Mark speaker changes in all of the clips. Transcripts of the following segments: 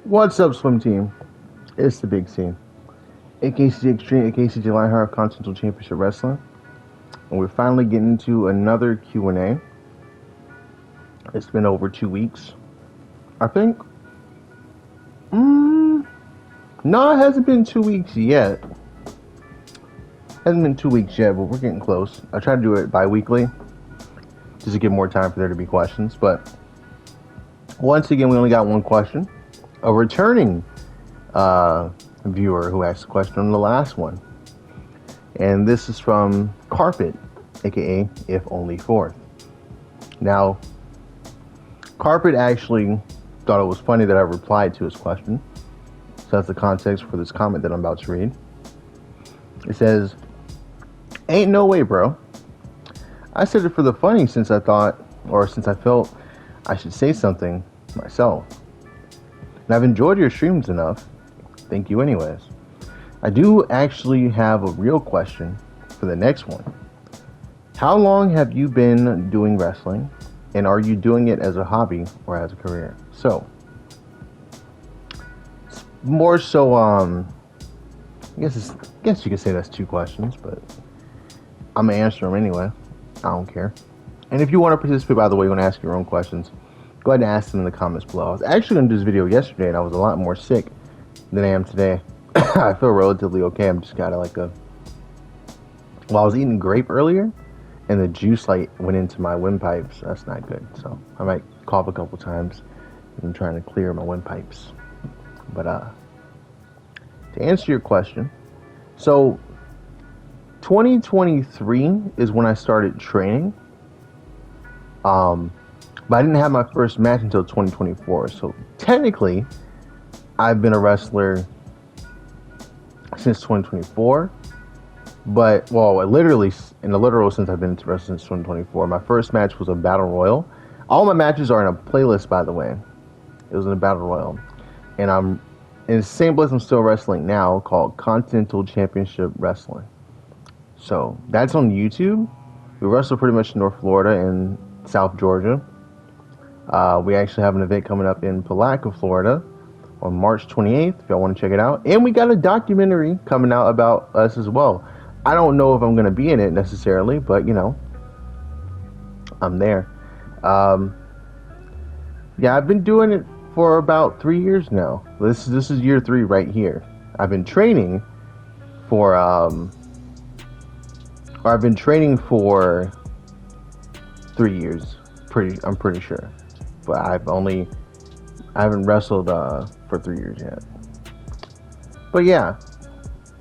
Speaker 1: What's up, swim team? It's the Big C, AKCG Extreme, AKCG Lionheart Continental Championship Wrestling, and we're finally getting to another Q&A. It's been over 2 weeks, I think. No, it hasn't been 2 weeks yet. Hasn't been 2 weeks yet, but we're getting close. I try to do it bi-weekly, just to give more time for there to be questions. But once again, we only got one question. A returning viewer who asked a question on the last one. And this is from Carpet, aka If Only Fourth. Now, Carpet actually thought it was funny that I replied to his question. So that's the context for this comment that I'm about to read. It says, "Ain't no way, bro. I said it for the funny since I felt I should say something myself. And I've enjoyed your streams enough. Thank you anyways. I do actually have a real question for the next one. How long have you been doing wrestling? And are you doing it as a hobby or as a career?" So, it's more so, I guess you could say that's two questions, but I'm going to answer them anyway. I don't care. And if you want to participate, by the way, you want to ask your own questions, go ahead and ask them in the comments below. I was actually going to do this video yesterday, and I was a lot more sick than I am today. I feel relatively okay. I'm just got well, I was eating grape earlier, and the juice went into my windpipes. That's not good. So I might cough a couple times. I'm trying to clear my windpipes. But to answer your question, so 2023 is when I started training. But I didn't have my first match until 2024. So technically, I've been a wrestler since 2024. But, well, literally, in the literal sense, I've been to wrestling since 2024. My first match was a Battle Royal. All my matches are in a playlist, by the way. It was in a Battle Royal. And I'm in the same place I'm still wrestling now, called Continental Championship Wrestling. So, that's on YouTube. We wrestle pretty much in North Florida and South Georgia. We actually have an event coming up in Palatka, Florida on March 28th, if y'all want to check it out. And we got a documentary coming out about us as well. I don't know if I'm going to be in it necessarily, but, you know, I'm there. Yeah, I've been doing it for about 3 years now. This is year 3 right here. I've been training for, I've been training for 3 years. I'm pretty sure. But I haven't wrestled for 3 years yet. But yeah,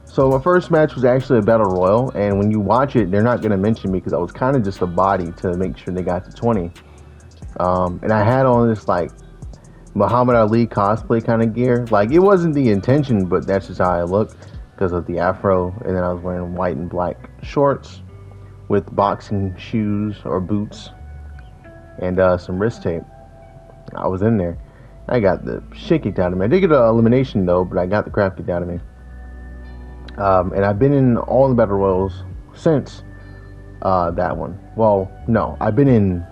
Speaker 1: so my first match was actually a Battle Royal, and when you watch it, they're not going to mention me because I was kind of just a body to make sure they got to 20. And I had on this like Muhammad Ali cosplay kind of gear. Like, it wasn't the intention, but that's just how I look because of the afro. And then I was wearing white and black shorts with boxing shoes or boots and some wrist tape. I was in there. I got the shit kicked out of me. I did get an elimination though, but I got the crap kicked out of me. And I've been in all the Battle Royals since that one. Well, no, I've been in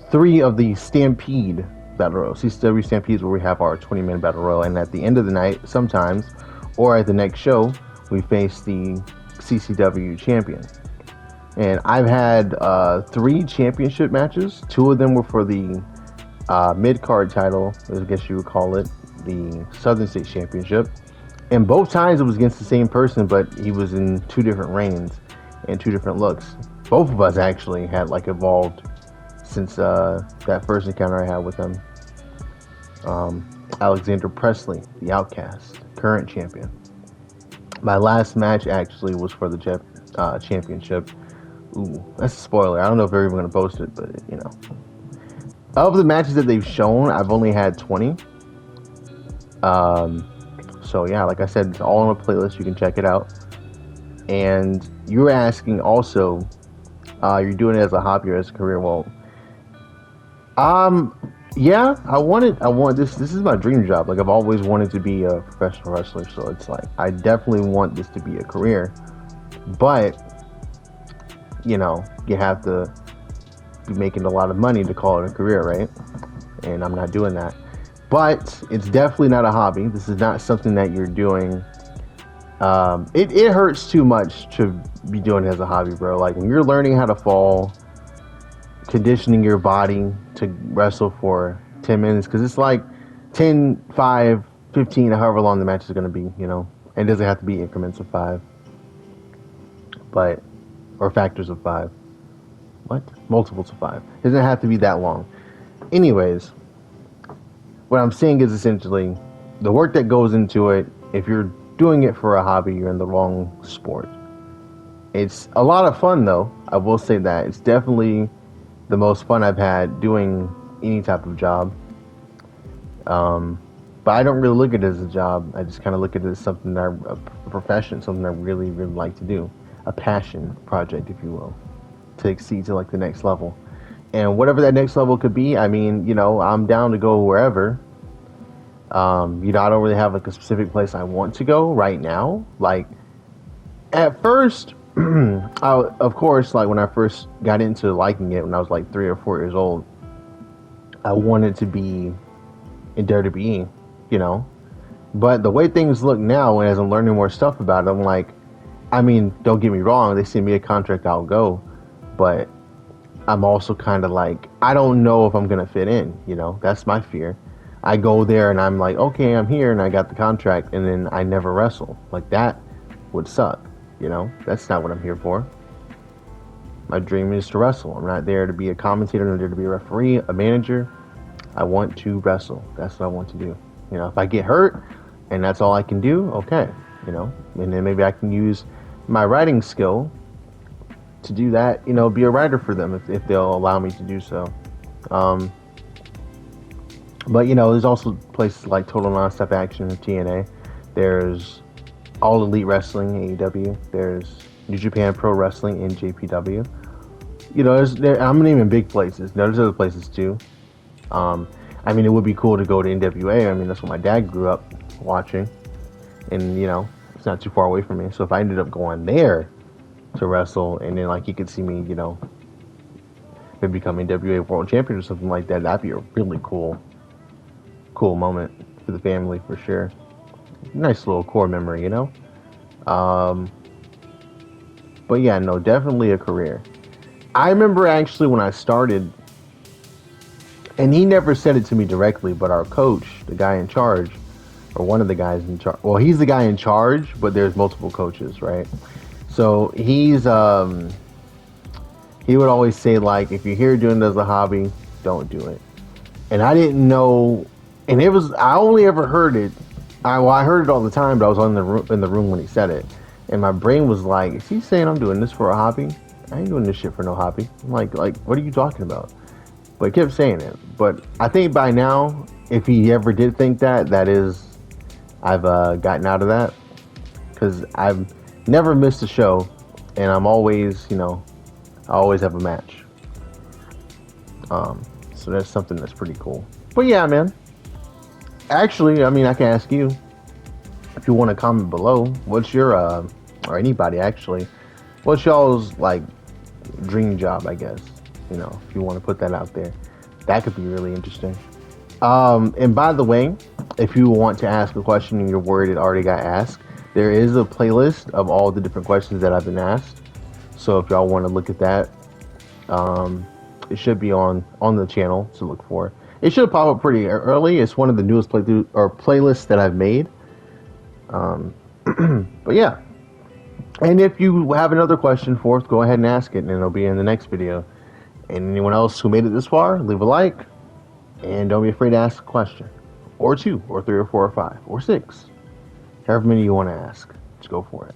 Speaker 1: 3 of the Stampede Battle Royals. CCW Stampede is where we have our 20-man Battle Royal, and at the end of the night, sometimes, or at the next show, we face the CCW champion. And I've had 3 championship matches. 2 of them were for the mid-card title, I guess you would call it, the Southern State Championship. And both times it was against the same person, but he was in 2 different reigns and 2 different looks. Both of us actually had evolved since that first encounter I had with him. Alexander Presley, the Outcast, current champion. My last match actually was for the championship. Ooh, that's a spoiler. I don't know if they're even going to post it, but, you know. Of the matches that they've shown, I've only had 20. So, yeah, like I said, it's all on a playlist. You can check it out. And you were asking also, you're doing it as a hobby or as a career. Well, yeah, I want this. This is my dream job. Like, I've always wanted to be a professional wrestler. So it's like, I definitely want this to be a career. But, you know, you have to be making a lot of money to call it a career, right? And I'm not doing that. but it's definitely not a hobby. This is not something that you're doing. It hurts too much to be doing it as a hobby, bro. Like when you're learning how to fall, conditioning your body to wrestle for 10 minutes, because it's like 10, 5, 15, however long the match is going to be, you know. It doesn't have to be increments of 5, but, or factors of 5. What? Multiples of 5. It doesn't have to be that long. Anyways, what I'm saying is essentially the work that goes into it, if you're doing it for a hobby, you're in the wrong sport. It's a lot of fun, though. I will say that. It's definitely the most fun I've had doing any type of job. But I don't really look at it as a job. I just kind of look at it as something that a profession, something I really, really like to do. A passion project, if you will, to exceed to like the next level. And whatever that next level could be, I mean, you know, I'm down to go wherever. You know, I don't really have like a specific place I want to go right now. Like at first, of course, like when I first got into liking it when I was like 3 or 4 years old, I wanted to be in WWE, you know. But the way things look now, and as I'm learning more stuff about it, I'm like, I mean, don't get me wrong, they send me a contract, I'll go. But I'm also kind of like, I don't know if I'm going to fit in, you know. That's my fear. I go there and I'm like, okay, I'm here and I got the contract, and then I never wrestle. Like that would suck, you know. That's not what I'm here for. My dream is to wrestle. I'm not there to be a commentator. I'm not there to be a referee, a manager. I want to wrestle. That's what I want to do. You know, if I get hurt and that's all I can do, okay, you know. And then maybe I can use my writing skill to do that, you know, be a writer for them if they'll allow me to do so. But, you know, there's also places like Total Nonstop Action, TNA. There's All Elite Wrestling, AEW. There's New Japan Pro Wrestling, NJPW. You know, I'm naming big places. No, there's other places too. I mean, it would be cool to go to NWA. I mean, that's what my dad grew up watching. And, you know, it's not too far away from me. So if I ended up going there to wrestle, and then, like, he could see me, you know, maybe become NWA World Champion or something like that, that'd be a really cool moment for the family, for sure. Nice little core memory, you know? But yeah, no, definitely a career. I remember actually when I started, and he never said it to me directly, but our coach, the guy in charge, or one of the guys in charge, well, he's the guy in charge, but there's multiple coaches, right? So he would always say, like, if you're here doing it as a hobby, don't do it. And I didn't know, and I only ever heard it, I heard it all the time, but I was in the room when he said it. And my brain was like, is he saying I'm doing this for a hobby? I ain't doing this shit for no hobby. I'm like, what are you talking about? But he kept saying it. But I think by now, if he ever did think that, I've gotten out of that. Because I've never missed a show, and I'm always, you know, I always have a match. So that's something that's pretty cool. But yeah, man. Actually, I mean, I can ask you, if you want to comment below, what's your, or anybody actually, what's y'all's, like, dream job, I guess, you know, if you want to put that out there. That could be really interesting. And by the way, if you want to ask a question and you're worried it already got asked, there is a playlist of all the different questions that I've been asked. So if y'all want to look at that, it should be on the channel to look for. It should pop up pretty early. It's one of the newest playlists that I've made. But yeah. And if you have another question for us, go ahead and ask it, and it'll be in the next video. And anyone else who made it this far, leave a like, and don't be afraid to ask a question, or 2, or 3, or 4, or 5, or 6, however many you want to ask. Just go for it.